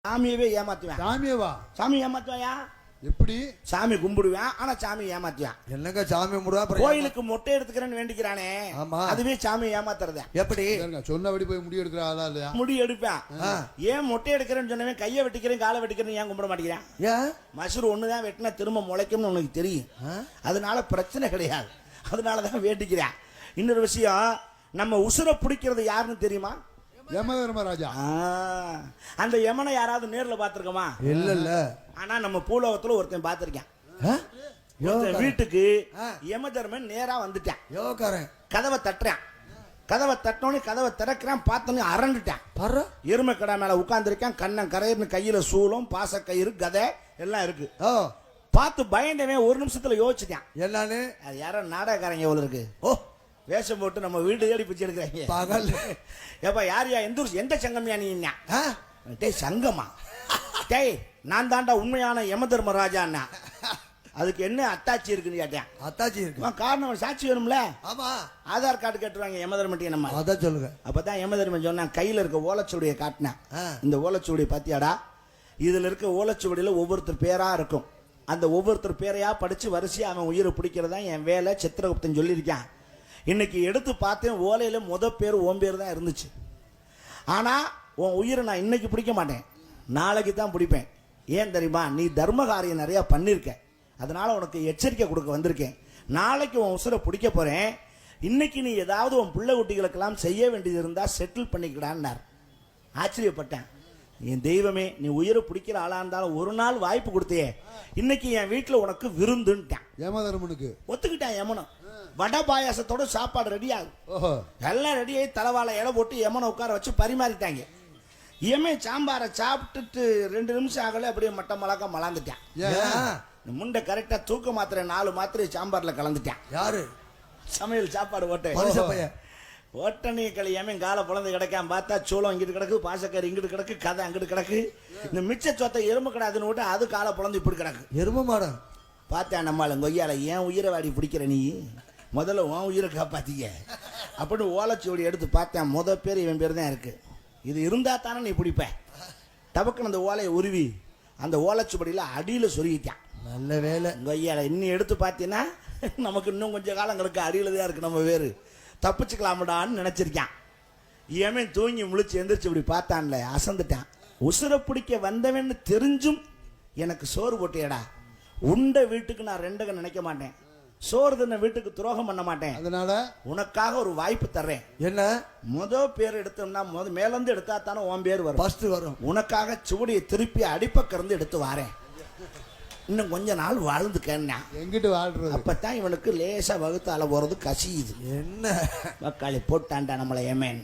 சாமியவே ஏமாத்துவேன். சாமியவா? சாமி ஏமாத்துவாயா? எப்படி? சாமி கும்பிடுவேன், ஆனா சாமி ஏமாத்துவான். என்னங்க சாமி கும்பிடுவா? கோயிலுக்கு மொட்டை எடுத்துக்கிறேன்னு வேண்டிக்கிறானே, அதுவே சாமி ஏமாத்துறது. எப்படி? சொன்னபடி போய் முடி எடுக்கிற ஆளா இல்லையா? முடி எடுப்பேன். ஏன் மொட்டை எடுக்கிறேன்னு சொன்னவன் கையை வெட்டிக்கிறேன் காலை வெட்டிக்கிறேன்னு ஏன் கும்பிட மாட்டேங்கிறான்? ஏன்? மசூர் ஒண்ணுதான் வெட்டினா திரும்ப முளைக்கும்னு உனக்கு தெரியும், அதனால பிரச்சனை கிடையாது, அதனாலதான் வேண்டிக்கிறேன். இன்னொரு விஷயம், நம்ம உசுரை பிடிக்கிறது யாருன்னு தெரியுமா? யமதர்மராஜா. அந்த யமனை யாராவது நேர்ல பாத்துருக்கோமா? இல்ல இல்ல. ஆனா நம்ம பூலோகத்துல ஒருத்தன் பாத்திருக்கேன். வீட்டுக்கு யமதர்மன் நேரா வந்துட்டான். கதவை தட்டுறான். கதவை தட்டோன்னு கதவை திறக்கிறான். பார்த்தோன்னு அரண்டுட்டான். எருமை கடை மேல உட்கார்ந்துருக்கான். கண்ணன் கரையர்னு கையில சூலம் பாசக்கயிறு கதை எல்லாம் இருக்கு. பார்த்து பயந்தவன் ஒரு நிமிஷத்துல யோசிச்சுட்டான். என்னன்னு? அது யாரோ நாடகக்காரங்க எவ்வளவு இருக்கு. ஓ, வேஷம் போட்டு நம்ம வீடு தேடி பிச்சு எடுக்கிறாங்க. பகல் ஏப்பா யாரியா எந்த சங்கம்யா நீ? டேய் சங்கமா? டேய் நான் தாண்டா உண்மையான யமதர்மராஜா. அதுக்கு என்ன அத்தாச்சி இருக்குன்னு கேட்டேன். அத்தாச்சி இருக்கு. காரணம் சாட்சி வேணும்ல. ஆமா. ஆதார் கார்டு கேட்டுருவாங்க யமதர்மட்டி. நம்ம அதான் சொல்லுங்க. அப்பதான் யமதர்மன் சொன்னா கையில இருக்க ஓலைச்சுவடியை காட்டினேன். இந்த ஓலைச்சுவடியை பாத்தியாடா? இதுல இருக்க ஓலைச்சுவடியில ஒவ்வொருத்தர் பேரா இருக்கும். அந்த ஒவ்வொருத்தர் பேரையா படிச்சு வரிசையா அவன் உயிரை பிடிக்கிறதா என் வேலை. சித்திரகுப்தன் சொல்லியிருக்கான். இன்னைக்கு எடுத்து பார்த்தேன், ஓலையில பேர் ஓம் பேர் தான் இருந்துச்சு. ஆனா உன் உயிரை நான் இன்னைக்கு பிடிக்க மாட்டேன், நாளைக்கு தான் பிடிப்பேன். ஏன் தெரியுமா? நீ தர்ம காரியம் நிறைய பண்ணிருக்க, அதனால உனக்கு எச்சரிக்கை கொடுக்க வந்திருக்கேன். நாளைக்கு உன் உசுரை பிடிக்க போறேன். இன்னைக்கு நீ ஏதாவது உன் பிள்ளை குட்டிகளுக்கெல்லாம் செய்ய வேண்டியது இருந்தா செட்டில் பண்ணிக்கிடான்னார். ஆச்சரியப்பட்டேன். என் தெய்வமே, நீ உயிரை பிடிக்கிற ஆளா இருந்தாலும் ஒரு நாள் வாய்ப்பு கொடுத்தே, இன்னைக்கு என் வீட்டுல உனக்கு விருந்துன்ட்டான். யமதர்மனுக்கு ஒத்துக்கிட்டான். யமனும் வடை பாயாசத்தோட சாப்பாடு ரெடி ஆகும். எல்லாம் ரெடி ஆகி தலைவாழை இலை போட்டு யமனை உட்கார வச்சு பரிமாறிட்டாங்க. இயமே சாம்பாரை சாப்பிட்டுட்டு 2 நிமிஷம் ஆகல அப்படியே மட்ட மலக்க மலாந்துட்டான். முண்டை கரெக்டா தூக்க மாத்திரை 4 மாத்திரை சாம்பார்ல கலந்துட்டான். யாரு? சமையல் சாப்பாடு ஓட்டனி கழியாம காலை புலந்து கிடக்காம பார்த்தா சோளம் இங்கிட்டு கிடக்கு, பாசக்காரி இங்கிட்டு கிடக்கு, கதை அங்கிட்டு கிடக்கு. இந்த மிச்ச சொத்தை எறும்பு கிடாதுன்னு விட்டு அது காலை புலந்து இப்படி கிடக்கு. எறும்பு மாடம் பார்த்தேன். நம்மள கொய்யால ஏன் உயிரை வாடி பிடிக்கிற நீ? முதல்ல உன் உயிரை காப்பாத்திக்க அப்படின்னு ஓலைச்சுவடி எடுத்து பார்த்தேன். பேர் இவன் பேர் தான் இருக்கு. இது இருந்தா தானே நீ பிடிப்ப. டபக்குன்னு அந்த ஓலையை உருவி அந்த ஓலைச்சுவடியில அடியில சொருகிட்டான். நல்ல வேலை. கொய்யால இன்னும் எடுத்து பார்த்தீங்கன்னா நமக்கு இன்னும் கொஞ்சம் காலங்களுக்கு அடியில தான் இருக்கு நம்ம பேரு, தப்பிச்சுக்கலாமடான்னு நினைச்சிருக்கான். ஏமே தூங்கி முழிச்சு எந்திரிச்சு இப்படி பார்த்தான்ல, அசந்துட்டான். உசுரை பிடிக்க வந்தவன்னு தெரிஞ்சும் எனக்கு சோறு போட்டியடா. உண்ட வீட்டுக்கு நான் ரெண்டக நினைக்க மாட்டேன், சோறு தின்ன வீட்டுக்கு துரோகம் பண்ண மாட்டேன். அதனால உனக்காக ஒரு வாய்ப்பு தர்றேன். என்ன? பேர் எடுத்தோம்னா மேலிருந்து எடுத்தா தானே உன் பேர் வரும். ஃபர்ஸ்ட் வரும். உனக்காக சுவடியை திருப்பி அடிப்பக்கம் இருந்து எடுத்து வாரேன். இன்னும் கொஞ்ச நாள் வாழ்ந்துக்கன்னா எங்கிட்டு வாழ்றது? அப்பதான் இவனுக்கு லேசா வகுத்தால போறது கசியுது. என்ன மக்காளி போட்டான்டா நம்மளை ஏமேன்.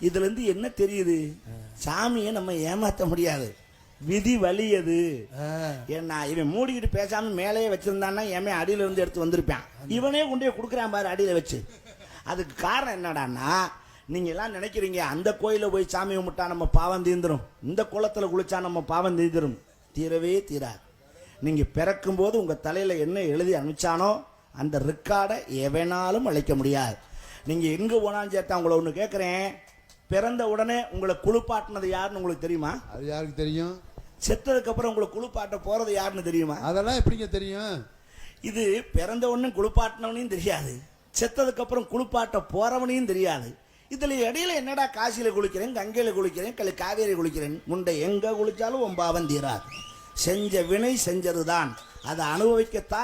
இதுல இருந்து என்ன தெரியுது? சாமியை நம்ம ஏமாத்த முடியாது, விதி வலியது. ஏன்னா இவன் மூடிக்கிட்டு பேசாம மேலேயே வச்சிருந்தான்னா ஏமே அடியில இருந்து எடுத்து வந்திருப்பான். இவனே கொண்டே கொடுக்குறான் பாரு அடியில வச்சு. அதுக்கு காரணம் என்னடான்னா, நீங்க எல்லாம் நினைக்கிறீங்க அந்த கோயில போய் சாமி கும்பிட்டா நம்ம பாவம் தீர்ந்துரும், இந்த குளத்துல குளிச்சா நம்ம பாவம் தீர்ந்துரும். தீரவே தீராது. நீங்க பிறக்கும் போது உங்க தலையில என்ன எழுதி அனுப்பிச்சானோ அந்த ரெக்கார்டை எவனாலும் அழைக்க முடியாது. நீங்க எங்க போனாலும் சேர்த்தா உங்களை ஒண்ணு கேட்கிறேன், பிறந்த உடனே உங்களை குளிப்பாட்டினது யாருன்னு உங்களுக்கு தெரியுமா? அது யாருக்கு தெரியும்? செத்ததுக்கு அப்புறம் உங்களை குளிப்பாட்ட போறது யாருன்னு தெரியுமா? அதெல்லாம் எப்படிங்க தெரியும்? இது பிறந்த உடனே குளிப்பாட்டினவனையும் தெரியாது, செத்ததுக்கு அப்புறம் குளிப்பாட்ட போறவனையும் தெரியாது. இதுல இடையில என்னடா காசியில குளிக்கிறேன், கங்கையில குளிக்கிறேன், காவேரி குளிக்கிறேன், முண்டை எங்க குளிச்சாலும் உன் பாவம் தீராது. செஞ்ச வினை செஞ்சதுதான், அதை அனுபவிக்கத்தான்